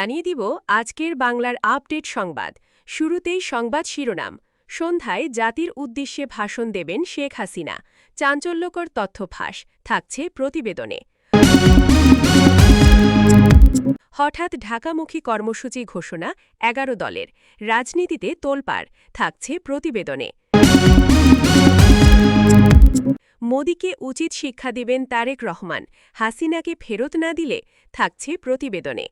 জানিয়ে দিব আজকের বাংলার আপডেট সংবাদ। শুরুতেই সংবাদ শিরোনাম। সন্ধ্যায় জাতির উদ্দেশ্যে ভাষণ দেবেন শেখ হাসিনা। চাঞ্চল্যকর তথ্য ফাঁস থাকছে প্রতিবেদনে। হঠাৎ ঢাকামুখী কর্মসূচি ঘোষণা ১১ দলের। রাজনীতিতে তোলপাড় থাকছে প্রতিবেদনে। মোদিকে উচিত শিক্ষা দেবেন তারেক রহমান। হাসিনাকে ফেরত না দিলে থাকছে প্রতিবেদনে।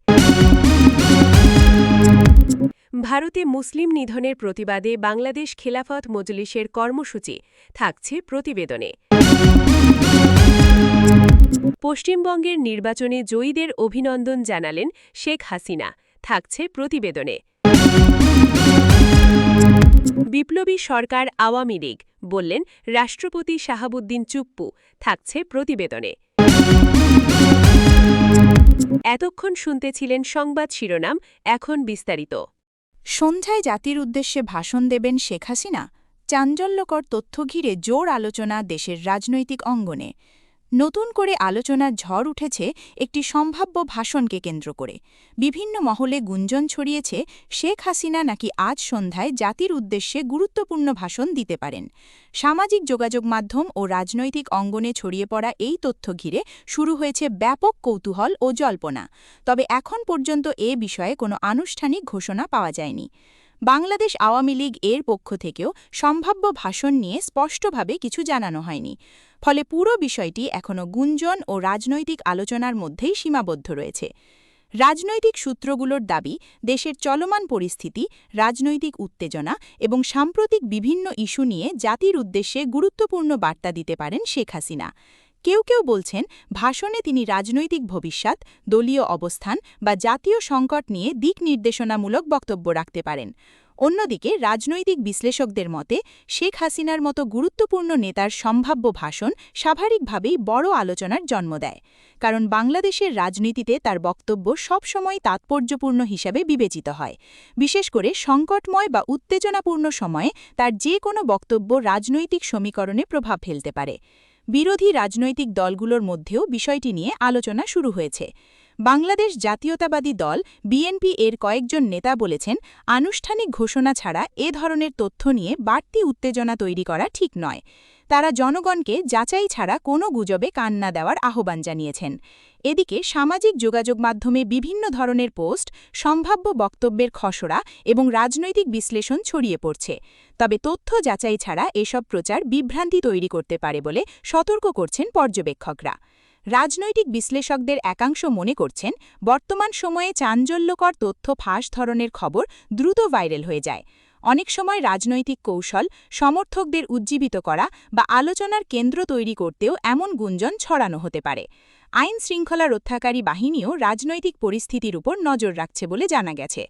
ভারতে মুসলিম নিধনের প্রতিবাদে বাংলাদেশ খেলাফত মজলিসের কর্মসূচি থাকছে প্রতিবেদনে। পশ্চিমবঙ্গের নির্বাচনে জয়ীদের অভিনন্দন জানালেন শেখ হাসিনা থাকছে প্রতিবেদনে। বিপ্লবী সরকার আওয়ামী লীগ বললেন রাষ্ট্রপতি শাহাবুদ্দিন চুপ্পু থাকছে প্রতিবেদনে। এতক্ষণ শুনতেছিলেন সংবাদ শিরোনাম, এখন বিস্তারিত। সন্ধ্যায় জাতির উদ্দেশ্যে ভাষণ দেবেন শেখ হাসিনা। চাঞ্চল্যকর তথ্য ঘিরে জোর আলোচনা দেশের রাজনৈতিক অঙ্গনে। নতুন করে আলোচনার ঝড় উঠেছে একটি সম্ভাব্য ভাষণকে কেন্দ্র করে। বিভিন্ন মহলে গুঞ্জন ছড়িয়েছে শেখ হাসিনা নাকি আজ সন্ধ্যায় জাতির উদ্দেশ্যে গুরুত্বপূর্ণ ভাষণ দিতে পারেন। সামাজিক যোগাযোগ মাধ্যম ও রাজনৈতিক অঙ্গনে ছড়িয়ে পড়া এই তথ্য ঘিরে শুরু হয়েছে ব্যাপক কৌতূহল ও জল্পনা। তবে এখন পর্যন্ত এ বিষয়ে কোনো আনুষ্ঠানিক ঘোষণা পাওয়া যায়নি। বাংলাদেশ আওয়ামী লীগ এর পক্ষ থেকেও সম্ভাব্য ভাষণ নিয়ে স্পষ্টভাবে কিছু জানানো হয়নি। ফলে পুরো বিষয়টি এখনও গুঞ্জন ও রাজনৈতিক আলোচনার মধ্যেই সীমাবদ্ধ রয়েছে। রাজনৈতিক সূত্রগুলোর দাবি, দেশের চলমান পরিস্থিতি, রাজনৈতিক উত্তেজনা এবং সাম্প্রতিক বিভিন্ন ইস্যু নিয়ে জাতির উদ্দেশ্যে গুরুত্বপূর্ণ বার্তা দিতে পারেন শেখ হাসিনা। কেউ কেউ বলছেন, ভাষণে তিনি রাজনৈতিক ভবিষ্যৎ, দলীয় অবস্থান বা জাতীয় সংকট নিয়ে দিক নির্দেশনামূলক বক্তব্য রাখতে পারেন। অন্যদিকে রাজনৈতিক বিশ্লেষকদের মতে শেখ হাসিনার মতো গুরুত্বপূর্ণ নেতার সম্ভাব্য ভাষণ স্বাভাবিকভাবেই বড় আলোচনার জন্ম দেয়। কারণ বাংলাদেশের রাজনীতিতে তার বক্তব্য সবসময় তাৎপর্যপূর্ণ হিসাবে বিবেচিত হয়। বিশেষ করে সংকটময় বা উত্তেজনাপূর্ণ সময়ে তার যে কোনো বক্তব্য রাজনৈতিক সমীকরণে প্রভাব ফেলতে পারে। বিরোধী রাজনৈতিক দলগুলোর মধ্যেও বিষয়টি নিয়ে আলোচনা শুরু হয়েছে। বাংলাদেশ জাতীয়তাবাদী দল বিএনপি এর কয়েকজন নেতা বলেছেন, আনুষ্ঠানিক ঘোষণা ছাড়া এ ধরনের তথ্য নিয়ে বাড়তি উত্তেজনা তৈরি করা ঠিক নয়। তারা জনগণকে যাচাই ছাড়া কোনো গুজবে কান না দেওয়ার আহ্বান জানিয়েছেন। এদিকে সামাজিক যোগাযোগ মাধ্যমে বিভিন্ন ধরনের পোস্ট, সম্ভাব্য বক্তব্যের খসড়া এবং রাজনৈতিক বিশ্লেষণ ছড়িয়ে পড়ছে। তবে তথ্য যাচাই ছাড়া এসব প্রচার বিভ্রান্তি তৈরি করতে পারে বলে সতর্ক করছেন পর্যবেক্ষকরা। রাজনৈতিক বিশ্লেষকদের একাংশ মনে করছেন, বর্তমান সময়ে চাঞ্চল্যকর তথ্য ফাঁস ধরনের খবর দ্রুত ভাইরাল হয়ে যায়। অনেক সময় রাজনৈতিক কৌশল, সমর্থকদের উজ্জীবিত করা বা আলোচনার কেন্দ্র তৈরি করতেও এমন গুঞ্জন ছড়ানো হতে পারে। আইন শৃঙ্খলা রক্ষাকারী বাহিনীও রাজনৈতিক পরিস্থিতির উপর নজর রাখছে বলে জানা গেছে।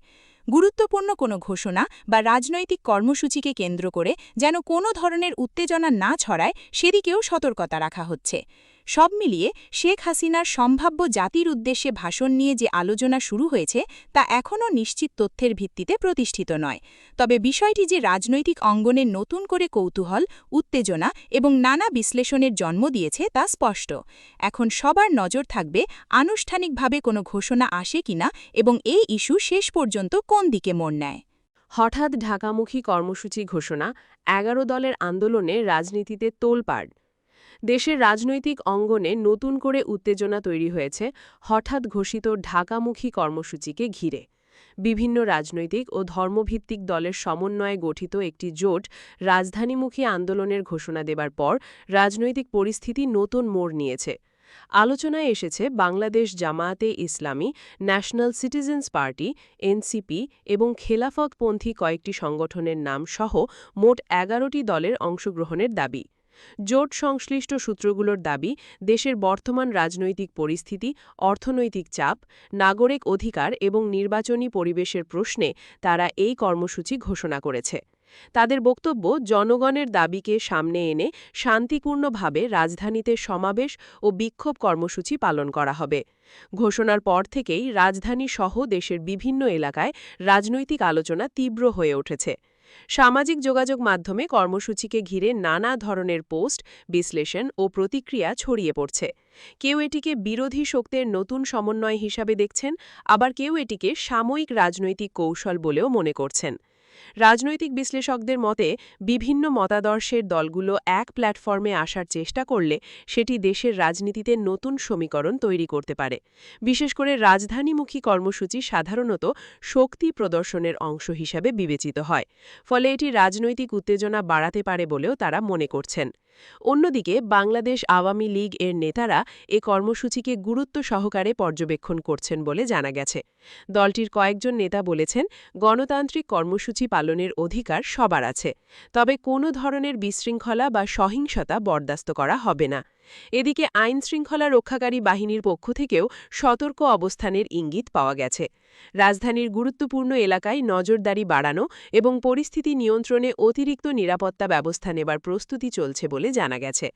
গুরুত্বপূর্ণ কোনো ঘোষণা বা রাজনৈতিক কর্মসূচিকে কেন্দ্র করে যেন কোনো ধরনের উত্তেজনা না ছড়ায়, সেদিকেও সতর্কতা রাখা হচ্ছে। সব মিলিয়ে শেখ হাসিনার সম্ভাব্য জাতির উদ্দেশ্যে ভাষণ নিয়ে যে আলোচনা শুরু হয়েছে তা এখনও নিশ্চিত তথ্যের ভিত্তিতে প্রতিষ্ঠিত নয়। তবে বিষয়টি যে রাজনৈতিক অঙ্গনে নতুন করে কৌতূহল, উত্তেজনা এবং নানা বিশ্লেষণের জন্ম দিয়েছে তা স্পষ্ট। এখন সবার নজর থাকবে আনুষ্ঠানিকভাবে কোনো ঘোষণা আসে কিনা এবং এই ইস্যু শেষ পর্যন্ত কোন দিকে মোড় নেয়। হঠাৎ ঢাকামুখী কর্মসূচি ঘোষণা, ১১ দলের আন্দোলনে রাজনীতিতে তোলপাড়। দেশের রাজনৈতিক অঙ্গনে নতুন করে উত্তেজনা তৈরি হয়েছে হঠাৎ ঘোষিত ঢাকামুখী কর্মসূচিকে ঘিরে। বিভিন্ন রাজনৈতিক ও ধর্মভিত্তিক দলের সমন্বয়ে গঠিত একটি জোট রাজধানীমুখী আন্দোলনের ঘোষণা দেবার পর রাজনৈতিক পরিস্থিতি নতুন মোড় নিয়েছে। আলোচনায় এসেছে বাংলাদেশ জামায়াতে ইসলামী, ন্যাশনাল সিটিজেন্স পার্টি, এনসিপি এবং খেলাফতপন্থী কয়েকটি সংগঠনের নাম সহ মোট ১১টি দলের অংশগ্রহণের দাবি। জোট সংশ্লিষ্ট সূত্রগুলোর দাবি, দেশের বর্তমান রাজনৈতিক পরিস্থিতি, অর্থনৈতিক চাপ, নাগরিক অধিকার এবং নির্বাচনী পরিবেশের প্রশ্নে তারা এই কর্মসূচি ঘোষণা করেছে। তাদের বক্তব্য, জনগণের দাবিকে সামনে এনে শান্তিপূর্ণভাবে রাজধানীতে সমাবেশ ও বিক্ষোভ কর্মসূচি পালন করা হবে। ঘোষণার পর থেকেই রাজধানী সহ দেশের বিভিন্ন এলাকায় রাজনৈতিক আলোচনা তীব্র হয়ে উঠেছে। সামাজিক যোগাযোগ মাধ্যমে কর্মসূচিকে ঘিরে নানা ধরনের পোস্ট, বিশ্লেষণ ও প্রতিক্রিয়া ছড়িয়ে পড়ছে। কেউ এটিকে বিরোধী শক্তির নতুন সমন্বয় হিসাবে দেখছেন, আবার কেউ এটিকে সাময়িক রাজনৈতিক কৌশল বলেও মনে করছেন। রাজনৈতিক বিশ্লেষকদের মতে বিভিন্ন মতাদর্শের দলগুলো এক প্ল্যাটফর্মে আসার চেষ্টা করলে সেটি দেশের রাজনীতিতে নতুন সমীকরণ তৈরি করতে পারে। বিশেষ করে রাজধানীমুখী কর্মসূচি সাধারণত শক্তি প্রদর্শনের অংশ হিসাবে বিবেচিত হয়, ফলে এটি রাজনৈতিক উত্তেজনা বাড়াতে পারে বলেও তারা মনে করছেন। অন্যদিকে বাংলাদেশ আওয়ামী লীগ এর নেতারা এ কর্মসূচিকে গুরুত্ব সহকারে পর্যবেক্ষণ করছেন বলে জানা গেছে। দলটির কয়েকজন নেতা বলেছেন, গণতান্ত্রিক কর্মসূচি পালনের অধিকার সবার আছে, তবে কোনো ধরনের বিশৃঙ্খলা বা সহিংসতা বরদাস্ত করা হবে না। এদিকে আইনশৃঙ্খলা রক্ষাকারী বাহিনীর পক্ষ থেকেও সতর্ক অবস্থানের ইঙ্গিত পাওয়া গেছে। রাজধানীর গুরুত্বপূর্ণ এলাকায় নজরদারি বাড়ানো এবং পরিস্থিতি নিয়ন্ত্রণে অতিরিক্ত নিরাপত্তা ব্যবস্থা নেবার প্রস্তুতি চলছে বলে জানা গেছে।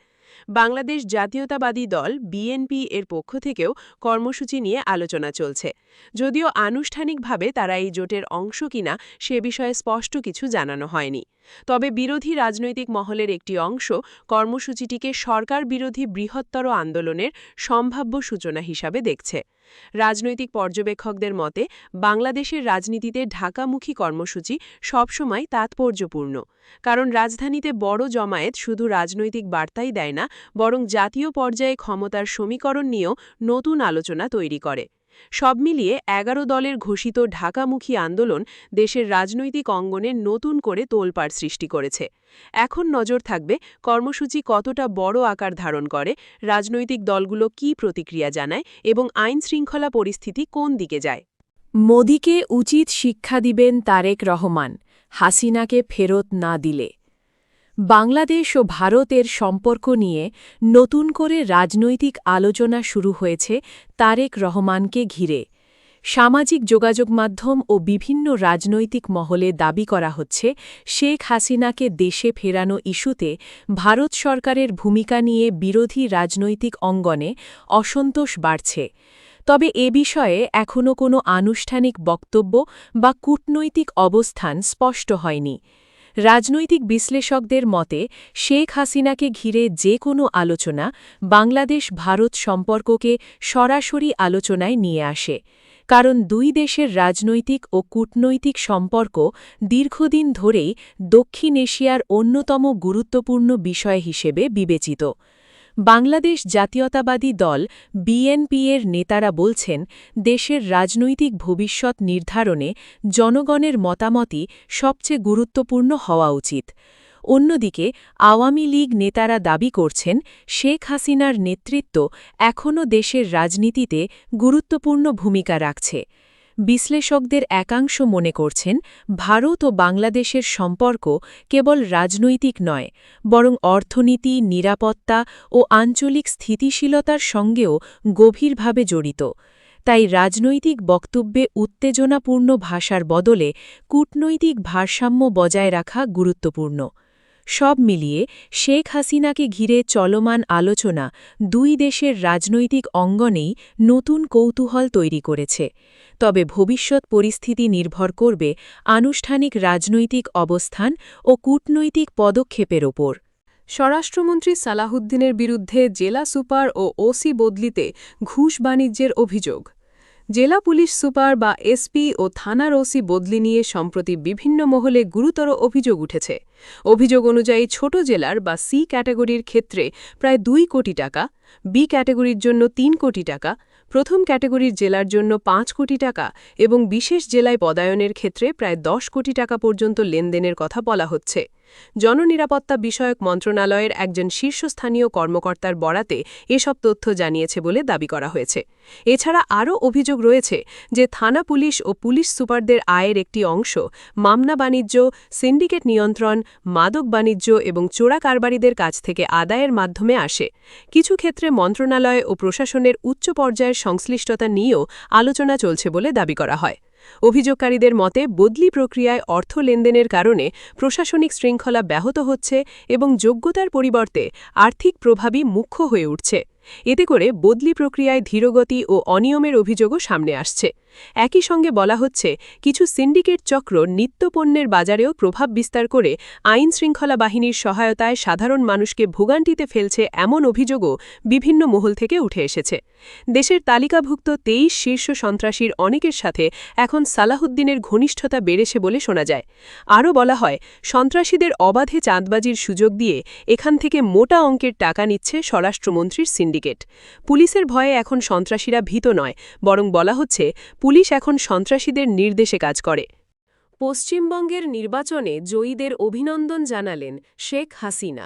বাংলাদেশ জাতীয়তাবাদী দল বিএনপি এর পক্ষ থেকেও কর্মসূচি নিয়ে আলোচনা চলছে। যদিও আনুষ্ঠানিকভাবে তারা এই জোটের অংশ কিনা সে বিষয়ে স্পষ্ট কিছু জানানো হয়নি। তবে বিরোধী রাজনৈতিক মহলের একটি অংশ কর্মসূচিটিকে সরকার বিরোধী বৃহত্তর আন্দোলনের সম্ভাব্য সূচনা হিসাবে দেখছে। রাজনৈতিক পর্যবেক্ষকদের মতে বাংলাদেশের রাজনীতিতে ঢাকামুখী কর্মসূচি সবসময় তাৎপর্যপূর্ণ, কারণ রাজধানীতে বড় জমায়েত শুধু রাজনৈতিক বার্তাই দেয় না, বরং জাতীয় পর্যায়ে ক্ষমতার সমীকরণ নিয়েও নতুন আলোচনা তৈরি করে। সব মিলিয়ে ১১ দলের ঘোষিত ঢাকামুখী আন্দোলন দেশের রাজনৈতিক অঙ্গনে নতুন করে তোলপাড় সৃষ্টি করেছে। এখন নজর থাকবে কর্মসূচি কতটা বড় আকার ধারণ করে, রাজনৈতিক দলগুলো কী প্রতিক্রিয়া জানায় এবং আইনশৃঙ্খলা পরিস্থিতি কোন দিকে যায়। মোদিকে উচিত শিক্ষা দিবেন তারেক রহমান, হাসিনাকে ফেরত না দিলে। বাংলাদেশ ও ভারতের সম্পর্ক নিয়ে নতুন করে রাজনৈতিক আলোচনা শুরু হয়েছে তারেক রহমানকে ঘিরে। সামাজিক যোগাযোগ মাধ্যম ও বিভিন্ন রাজনৈতিক মহলে দাবি করা হচ্ছে, শেখ হাসিনাকে দেশে ফেরানো ইস্যুতে ভারত সরকারের ভূমিকা নিয়ে বিরোধী রাজনৈতিক অঙ্গনে অসন্তোষ বাড়ছে। তবে এ বিষয়ে এখনও কোনো আনুষ্ঠানিক বক্তব্য বা কূটনৈতিক অবস্থান স্পষ্ট হয়নি। রাজনৈতিক বিশ্লেষকদের মতে শেখ হাসিনাকে ঘিরে যে কোনো আলোচনা বাংলাদেশ ভারত সম্পর্ককে সরাসরি আলোচনায় নিয়ে আসে, কারণ দুই দেশের রাজনৈতিক ও কূটনৈতিক সম্পর্ক দীর্ঘদিন ধরেই দক্ষিণ এশিয়ার অন্যতম গুরুত্বপূর্ণ বিষয় হিসেবে বিবেচিত। বাংলাদেশ জাতীয়তাবাদী দল বিএনপি এর নেতারা বলছেন, দেশের রাজনৈতিক ভবিষ্যৎ নির্ধারণে জনগণের মতামতই সবচেয়ে গুরুত্বপূর্ণ হওয়া উচিত। অন্যদিকে আওয়ামী লীগ নেতারা দাবি করছেন, শেখ হাসিনার নেতৃত্ব এখনও দেশের রাজনীতিতে গুরুত্বপূর্ণ ভূমিকা রাখছে। বিশ্লেষকদের একাংশ মনে করছেন, ভারত ও বাংলাদেশের সম্পর্ক কেবল রাজনৈতিক নয়, বরং অর্থনীতি, নিরাপত্তা ও আঞ্চলিক স্থিতিশীলতার সঙ্গেও গভীরভাবে জড়িত। তাই রাজনৈতিক বক্তব্যে উত্তেজনাপূর্ণ ভাষার বদলে কূটনৈতিক ভারসাম্য বজায় রাখা গুরুত্বপূর্ণ। সব মিলিয়ে শেখ হাসিনাকে ঘিরে চলমান আলোচনা দুই দেশের রাজনৈতিক অঙ্গনেই নতুন কৌতূহল তৈরি করেছে। তবে ভবিষ্যৎ পরিস্থিতি নির্ভর করবে আনুষ্ঠানিক রাজনৈতিক অবস্থান ও কূটনৈতিক পদক্ষেপের ওপর। স্বরাষ্ট্রমন্ত্রী সালাহুদ্দিনের বিরুদ্ধে জেলা সুপার ও ওসি বদলিতে ঘুষ বাণিজ্যের অভিযোগ। জেলা পুলিশ সুপার বা এসপি ও থানার ওসি বদলি নিয়ে সম্প্রতি বিভিন্ন মহলে গুরুতর অভিযোগ উঠেছে। অভিযোগ অনুযায়ী ছোট জেলার বা সি ক্যাটাগরির ক্ষেত্রে প্রায় 2 কোটি টাকা, বি ক্যাটাগরির জন্য 3 কোটি টাকা, প্রথম ক্যাটাগরির জেলার জন্য 5 কোটি টাকা এবং বিশেষ জেলায় পদায়নের ক্ষেত্রে প্রায় 10 কোটি টাকা পর্যন্ত লেনদেনের কথা বলা হচ্ছে। জননিরাপত্তা বিষয়ক মন্ত্রণালয়ের একজন শীর্ষস্থানীয় কর্মকর্তার বরাতে এসব তথ্য জানিয়েছে বলে দাবি করা হয়েছে। এছাড়া আরও অভিযোগ রয়েছে যে থানা পুলিশ ও পুলিশ সুপারদের আয়ের একটি অংশ মামলা বাণিজ্য, সিন্ডিকেট নিয়ন্ত্রণ, মাদক বাণিজ্য এবং চোরা কারবারিদের কাছ থেকে আদায়ের মাধ্যমে আসে। কিছু ক্ষেত্রে মন্ত্রণালয় ও প্রশাসনের উচ্চ পর্যায়ের সংশ্লিষ্টতা নিয়েও আলোচনা চলছে বলে দাবি করা হয়। অভিযোগকারীদের মতে বদলি প্রক্রিয়ায় অর্থ লেনদেনের কারণে প্রশাসনিক শৃঙ্খলা ব্যাহত হচ্ছে এবং যোগ্যতার পরিবর্তে আর্থিক প্রভাবই মুখ্য হয়ে উঠছে। এতে করে বদলি প্রক্রিয়ায় ধীরগতি ও অনিয়মের অভিযোগও সামনে আসছে। একই সঙ্গে বলা হচ্ছে কিছু সিন্ডিকেট চক্র নিত্যপণ্যের বাজারেও প্রভাব বিস্তার করে আইন শৃঙ্খলা বাহিনীর সহায়তায় সাধারণ মানুষকে ভোগান্তিতে ফেলছে এমন অভিযোগও বিভিন্ন মহল থেকে উঠে এসেছে। দেশের তালিকাভুক্ত ২৩ শীর্ষ সন্ত্রাসীর অনেকের সাথে এখন সালাহুদ্দিনের ঘনিষ্ঠতা বেড়েছে বলে শোনা যায়। আরও বলা হয় সন্ত্রাসীদের অবাধে চাঁদবাজির সুযোগ দিয়ে এখান থেকে মোটা অঙ্কের টাকা নিচ্ছে স্বরাষ্ট্রমন্ত্রীর সিন্ডিকেট। পুলিশের ভয়ে এখন সন্ত্রাসীরা ভীত নয়, বরং বলা হচ্ছে পুলিশ এখন সন্ত্রাসীদের নির্দেশে কাজ করে। পশ্চিমবঙ্গের নির্বাচনে জয়ীদের অভিনন্দন জানালেন শেখ হাসিনা।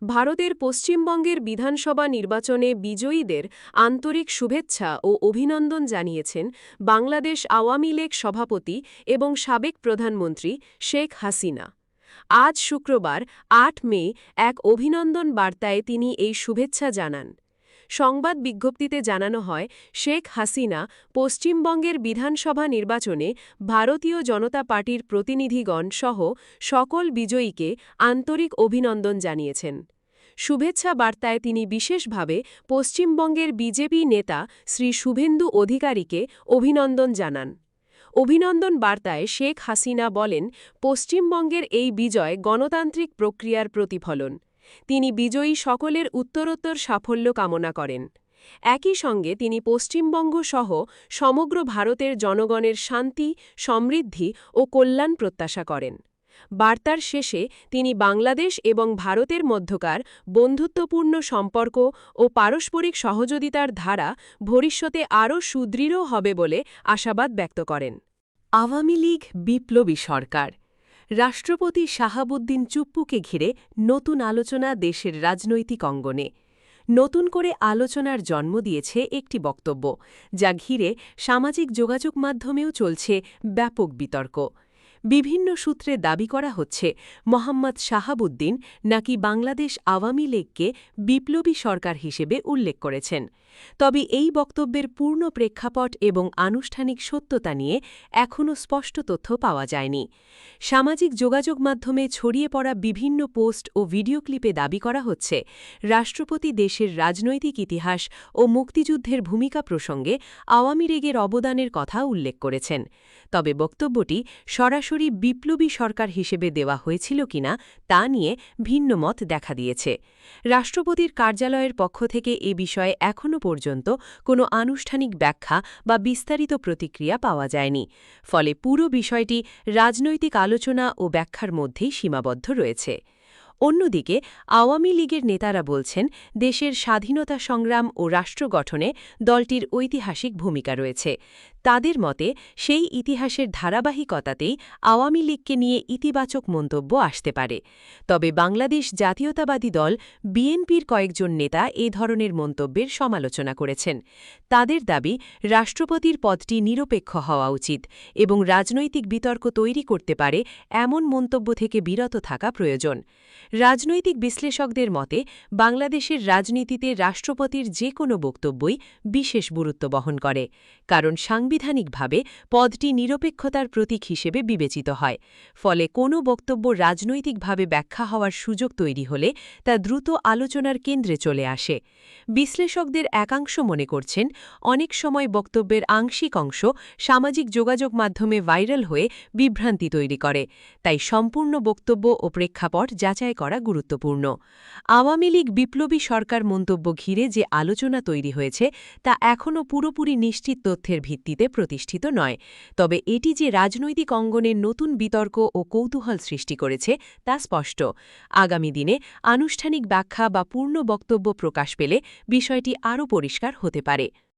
ভারতের পশ্চিমবঙ্গের বিধানসভা নির্বাচনে বিজয়ীদের আন্তরিক শুভেচ্ছা ও অভিনন্দন জানিয়েছেন বাংলাদেশ আওয়ামী লীগ সভাপতি এবং সাবেক প্রধানমন্ত্রী শেখ হাসিনা। আজ শুক্রবার ৮ মে এক অভিনন্দন বার্তায় তিনি এই শুভেচ্ছা জানান। সংবাদ বিজ্ঞপ্তিতে জানানো হয়, শেখ হাসিনা পশ্চিমবঙ্গের বিধানসভা নির্বাচনে ভারতীয় জনতা পার্টির প্রতিনিধিগণ সহ সকল বিজয়ীকে আন্তরিক অভিনন্দন জানিয়েছেন। শুভেচ্ছা বার্তায় তিনি বিশেষভাবে পশ্চিমবঙ্গের বিজেপি নেতা শ্রী শুভেন্দু অধিকারীকে অভিনন্দন জানান। অভিনন্দন বার্তায় শেখ হাসিনা বলেন, পশ্চিমবঙ্গের এই বিজয় গণতান্ত্রিক প্রক্রিয়ার প্রতিফলন। তিনি বিজয়ী সকলের উত্তরোত্তর সাফল্য কামনা করেন। একই সঙ্গে তিনি পশ্চিমবঙ্গ সহ সমগ্র ভারতের জনগণের শান্তি, সমৃদ্ধি ও কল্যাণ প্রত্যাশা করেন। বার্তার শেষে তিনি বাংলাদেশ এবং ভারতের মধ্যকার বন্ধুত্বপূর্ণ সম্পর্ক ও পারস্পরিক সহযোগিতার ধারা ভবিষ্যতে আরও সুদৃঢ় হবে বলে আশাবাদ ব্যক্ত করেন। আওয়ামী লীগ বিপ্লবী সরকার। রাষ্ট্রপতি শাহাবুদ্দিন চুপ্পুকে ঘিরে নতুন আলোচনা দেশের রাজনৈতিক অঙ্গনে। নতুন করে আলোচনার জন্ম দিয়েছে একটি বক্তব্য, যা ঘিরে সামাজিক যোগাযোগ মাধ্যমেও চলছে ব্যাপক বিতর্ক। বিভিন্ন সূত্রে দাবি করা হচ্ছে মোহাম্মদ শাহাবুদ্দিন নাকি বাংলাদেশ আওয়ামী লীগকে বিপ্লবী সরকার হিসেবে উল্লেখ করেছেন। তবে এই বক্তব্যের পূর্ণ প্রেক্ষাপট এবং আনুষ্ঠানিক সত্যতা নিয়ে এখনও স্পষ্ট তথ্য পাওয়া যায়নি। সামাজিক যোগাযোগ মাধ্যমে ছড়িয়ে পড়া বিভিন্ন পোস্ট ও ভিডিও ক্লিপে দাবি করা হচ্ছে রাষ্ট্রপতি দেশের রাজনৈতিক ইতিহাস ও মুক্তিযুদ্ধের ভূমিকা প্রসঙ্গে আওয়ামী লীগের অবদানের কথা উল্লেখ করেছেন। তবে বক্তব্যটি সরাসরি বিপ্লবী সরকার হিসেবে দেওয়া হয়েছিল কিনা তা নিয়ে ভিন্ন মত দেখা দিয়েছে। রাষ্ট্রপতির কার্যালয়ের পক্ষ থেকে এ বিষয়ে এখনও পর্যন্ত কোনো আনুষ্ঠানিক ব্যাখ্যা বা বিস্তারিত প্রতিক্রিয়া পাওয়া যায়নি। ফলে পুরো বিষয়টি রাজনৈতিক আলোচনা ও ব্যাখ্যার মধ্যেই সীমাবদ্ধ রয়েছে। অন্যদিকে আওয়ামী লীগের নেতারা বলছেন দেশের স্বাধীনতা সংগ্রাম ও রাষ্ট্র গঠনে দলটির ঐতিহাসিক ভূমিকা রয়েছে। তাদের মতে সেই ইতিহাসের ধারাবাহিকতাতেই আওয়ামী লীগকে নিয়ে ইতিবাচক মন্তব্য আসতে পারে। তবে বাংলাদেশ জাতীয়তাবাদী দল বিএনপির কয়েকজন নেতা এ ধরনের মন্তব্যের সমালোচনা করেছেন। তাদের দাবি রাষ্ট্রপতির পদটি নিরপেক্ষ হওয়া উচিত এবং রাজনৈতিক বিতর্ক তৈরি করতে পারে এমন মন্তব্য থেকে বিরত থাকা প্রয়োজন। রাজনৈতিক বিশ্লেষকদের মতে বাংলাদেশের রাজনীতিতে রাষ্ট্রপতির যে কোনো বক্তব্যই বিশেষ গুরুত্ব বহন করে, কারণ সাংবিধানিকভাবে পদটি নিরপেক্ষতার প্রতীক হিসেবে বিবেচিত হয়। ফলে কোনো বক্তব্য রাজনৈতিকভাবে ব্যাখ্যা হওয়ার সুযোগ তৈরি হলে তা দ্রুত আলোচনার কেন্দ্রে চলে আসে। বিশ্লেষকদের একাংশ মনে করছেন অনেক সময় বক্তব্যের আংশিক অংশ সামাজিক যোগাযোগ মাধ্যমে ভাইরাল হয়ে বিভ্রান্তি তৈরি করে, তাই সম্পূর্ণ বক্তব্য ও প্রেক্ষাপট যাচাই করা গুরুত্বপূর্ণ। আওয়ামী লীগ বিপ্লবী সরকার মন্তব্য ঘিরে যে আলোচনা তৈরি হয়েছে তা এখনও পুরোপুরি নিশ্চিত তথ্যের ভিত্তিতে প্রতিষ্ঠিত নয়। তবে এটি যে রাজনৈতিক অঙ্গনে নতুন বিতর্ক ও কৌতূহল সৃষ্টি করেছে তা স্পষ্ট। আগামী দিনে আনুষ্ঠানিক ব্যাখ্যা বা পূর্ণ বক্তব্য প্রকাশ পেলে বিষয়টি আরও পরিষ্কার হতে পারে।